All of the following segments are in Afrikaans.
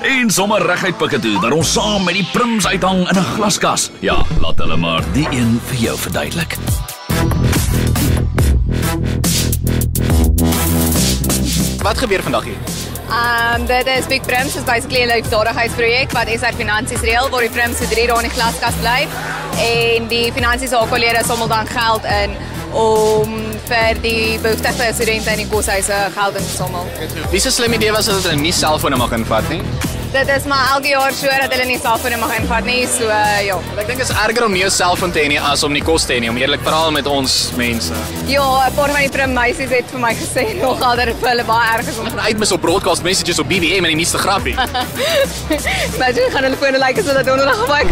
En sommer reguit pikke toe dat ons saam met die prims uithang in 'n glaskas. Ja, laat hulle maar die een vir jou verduidelik. Wat gebeur vandag hier? Dit is Big Prims, is basically 'n liefdadigheidsprojek wat SR Finansies reël waar die prims vir 3 dae in die glaskas bly en die finansies alkoholede sommel dan geld in om vir die behoeftige studente in die koshuise geld in te sommel. Wie se slim idee was dit dat hulle nie selfone mag invat nie? Dit is maar elke jaar so dat hulle nie selfone mag invat nie, so ja. Ek dink dit is erger om nie 'n selfoon te hê nie as om nie kos te hê nie, om eerlik veral met ons mense. Ja, 'n paar van die prim meisies het vir my gesê nogal dat dit vir hulle baie erg is om Uitmis op broadcast messages op BBM en die nuutste grappie. Imagine gaan hulle fone like as hulle donderdag gebruik.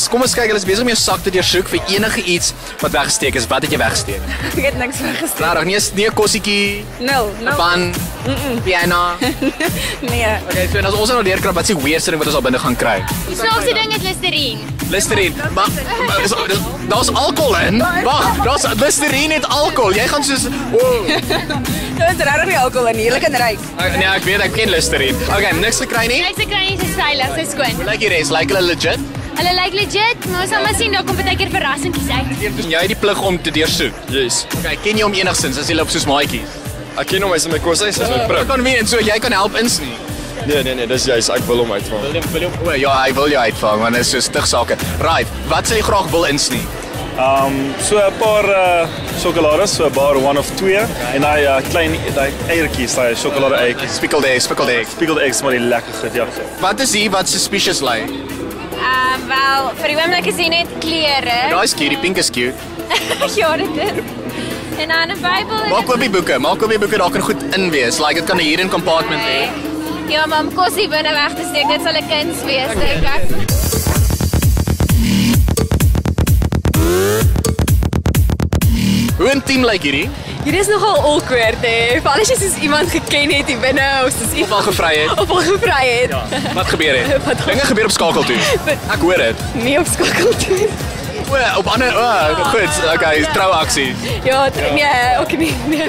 Kom ons kyk, hulle is besig om jou sak te deursoek vir enige iets wat weggesteek is. Wat het jy weggesteek? Ek het niks weggesteek. Klaar, nie 'n kossietjie, Nul. pan, piano. Nee. Okay, so en as ons nou deurkrap, wat is die weerste ding wat ons al binne gaan kry? Die snaakste ding is Listerine. Listerine. Maar daar's alkohol in. Wag, daar's Listerine het alkohol. Jy gaan soos Dit is regtig nie alkohol in nie, jy kan ryk. Nee, ek weet, ek ken Listerine. Okay, niks gekry nie. Niks gekry nie, sy stylig, sy skoon. Like die res, like hulle legit. Hulle lyk legit, maar ons sal maar sien, daar kom baie keer verrassingkies uit. Jy het die plig om te deursoek. Yes. Okay, ken jy hom enigstens as jy loop soos maatjies? Ek ken hom, hy's in my koshuis, hy's my prim. Convenient, so jy kan help insnie. Nee, dis juist, ek wil hom uitvang. O ja, hy wil jou uitvang, want dit is so stig sake. Right, wat sal jy graag wil insnie? So 'n paar sjokolades, so 'n bar 1 of 2 en daai klein daai eiertjies, daai sjokolade eiertjies. Speckled eggs. Speckled eggs, maar die lekker goed, ja. Wat is hier wat suspicious lyk? Wel, vir die oomblik is hier net klere. Daai's cute, die pink is cute. Ja, dit is. En dan 'n Bybel. Maak oop die boeke, daar kan goed in wees. Like dit kan 'n hidden compartment hê. Ja, maar om kos hier binne weg te steek, dit sal 'n kuns wees, dink ek. Hoe intiem lyk hierdie? Hier is nogal awkward hè. Veral as jy soos iemand geken het hier binne of soos Of al gevry het? Of al gevry het. Ja. Wat gebeur het? Wat Dinge gebeur op skakel toe. Ek hoor dit. Nie op skakel toe. O, op ander goed. Okay, trouaksie. Ja, nee, ook nie. Nee.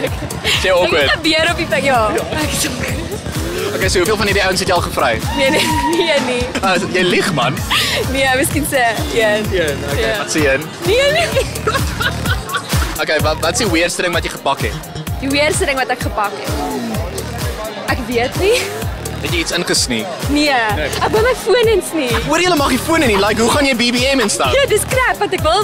Jy awkward. Dit gebeur op die tyd, ja. Ek is awkward. Okay, so hoeveel van hierdie ouens het jy al gevry? Nee. Jy lieg man. Nee, miskien sê een. Okay, wat sê jy? Nee. Okay, wat is die weirdste ding wat jy gepak het? Die weerste ding wat ek gepak het. Ek weet nie. Het jy iets ingesneek? Nee. Ek wil my foon insnie. Hoor jy, mag jy fone nie. Like, hoe gaan jy BBM instap? Ja, dis crap, want ek wil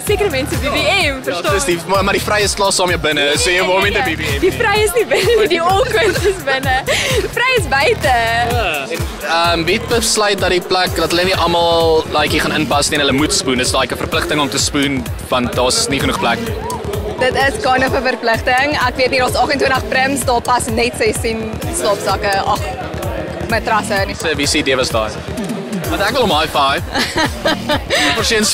sekere mense BBM, verstaan? Dis die, maar die vrye is klaar saam jou binne, so jy wil met 'n BBM. Die vry is nie binne, die awkward is binne. Die vry is buite. Wie het besluit dat die plek dat hulle nie almal like hier gaan inpas nie en hulle moet spoen. Dis like 'n verpligting om te spoen want daar's nie genoeg plek. Dit is kind of 'n verpligting. Ek weet nie, ons 28 prims, daar pas net 16 slaapsakke, 8 matrasse en So wie sê dit was daai? Want ek wil hom high five.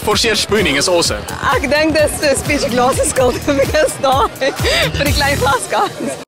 Forseer spooning is awesome. Ek dink dis 'n special glas skuld vir my is daai vir die klein glaskas.